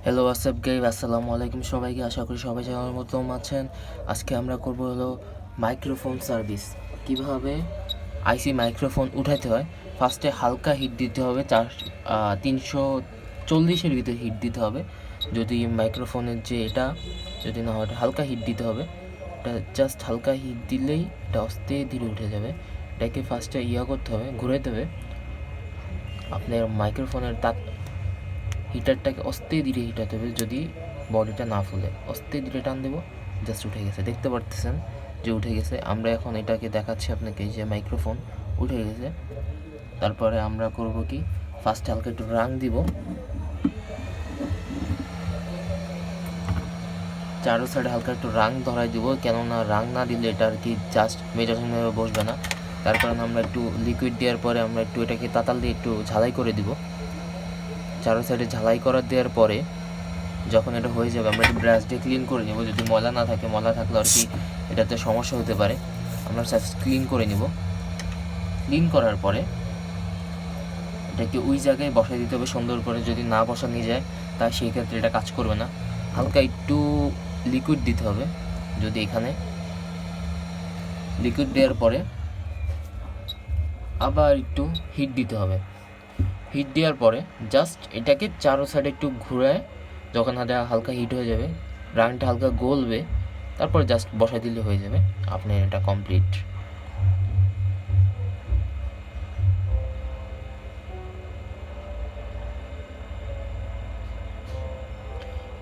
Hello WhatsApp guys, আসসালামু আলাইকুম সবাইকে। আশা করি সবাই জানার মতো আছেন। আজকে আমরা করব হলো মাইক্রোফোন সার্ভিস। কিভাবে আইসি মাইক্রোফোন উঠাতে হয়। ফার্স্টে হালকা হিট দিতে হবে, 340-এর ভিতরে হিট দিতে হবে। যদি মাইক্রোফোনের যে এটা যদি না হয়, হালকা হিট দিতে হবে। এটা জাস্ট হালকা হিট দিলেই এটা আস্তে ধীরে উঠে যাবে। এটাকে ফার্স্টে করতে হবে, ঘুরাইতে হবে আপনার মাইক্রোফোনের হিটারটাকে আস্তে ধীরে হিটাতে হবে। যদি বডিটা না ফুলে আস্তে ধীরে টান দেবো, জাস্ট উঠে গেছে। দেখতে পারতেছেন যে উঠে গেছে। আমরা এখন এটাকে দেখাচ্ছি আপনাকে যে মাইক্রোফোন উঠে গেছে। তারপরে আমরা করব কি, ফার্স্টে হালকা একটু রাং দিব, চারো সাইডে হালকা একটু রাং ধরাই দিব, কেননা রাং না দিলে এটা আর কি জাস্ট মেজাজভাবে বসবে না। তার কারণে আমরা একটু লিকুইড দেওয়ার পরে আমরা একটু এটাকে তাতাল দিয়ে একটু ঝালাই করে দিব। চারো সাইডে ঝালাই দেওয়ার পরে যখন এটা হয়ে যাবে, আমরা একটু ব্রাশ দিয়ে ক্লিন করে নেব। যদি ময়লা না থাকে, ময়লা থাকলে আর কি এটাতে সমস্যা হতে পারে। আমরা জাস্ট ক্লিন করে নেব। ক্লিন করার পরে এটাকে ওই জায়গায় বসাই দিতে হবে সুন্দর করে। যদি না বসানো যায় তাই সেই ক্ষেত্রে এটা কাজ করবে না। হালকা একটু লিকুইড দিতে হবে। যদি এখানে লিকুইড দেওয়ার পরে আবার একটু হিট দিতে হবে। হিট দেওয়ার পরে জাস্ট এটাকে চারো সাইডে একটু ঘুরায়, যখন হালকা হিট হয়ে যাবে, রানটা হালকা গলবে, তারপর জাস্ট বসাই দিলে হয়ে যাবে আপনার এটা কমপ্লিট।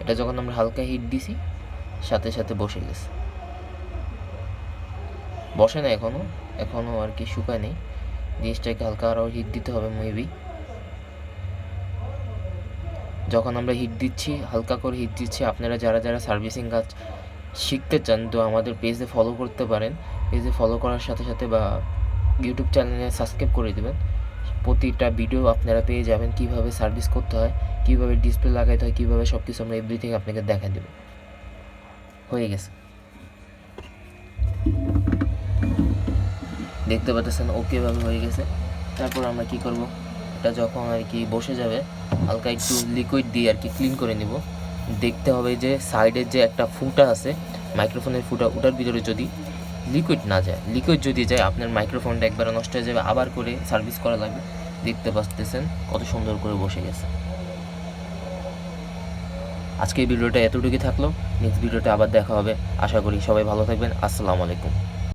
এটা যখন আমরা হালকা হিট দিছি, সাথে সাথে বসে গেছে। বসে না এখনও আর কি শুকায় নেই। জিনিসটাকে হালকা আরও হিট দিতে হবে মেবি। যখন আমরা হিট দিচ্ছি, হালকা করে হিট দিচ্ছি, আপনারা যারা যারা সার্ভিসিং কাজ শিখতে চান তো আমাদের পেজে ফলো করতে পারেন। পেজে ফলো করার সাথে সাথে বা ইউটিউব চ্যানেলে সাবস্ক্রাইব করে দেবেন। প্রতিটা ভিডিও আপনারা পেয়ে যাবেন, কীভাবে সার্ভিস করতে হয়, কীভাবে ডিসপ্লে লাগাইতে হয়, কীভাবে সব কিছু আমরা এভরিথিং আপনাকে দেখা দেব। হয়ে গেছে, দেখতে পাচ্ছেন ওকেভাবে হয়ে গেছে। তারপর আমরা কি করব, এটা যখন আর কি বসে যাবে, হালকা একটু লিকুইড দিয়ে আর কি ক্লিন করে নিব। দেখতে হবে যে সাইডের যে একটা ফুটা আছে মাইক্রোফোনের ফুটা, ওটার ভিতরে যদি লিকুইড না যায়, লিকুইড যদি যায় আপনার মাইক্রোফোনটা একবারে নষ্ট হয়ে যাবে, আবার করে সার্ভিস করা লাগবে। দেখতে পাচ্ছেন কত সুন্দর করে বসে গেছে। আজকে এই ভিডিওটা এতটুকুই থাকলো। নেক্সট ভিডিওটা আবার দেখা হবে। আশা করি সবাই ভালো থাকবেন। আসসালামু আলাইকুম।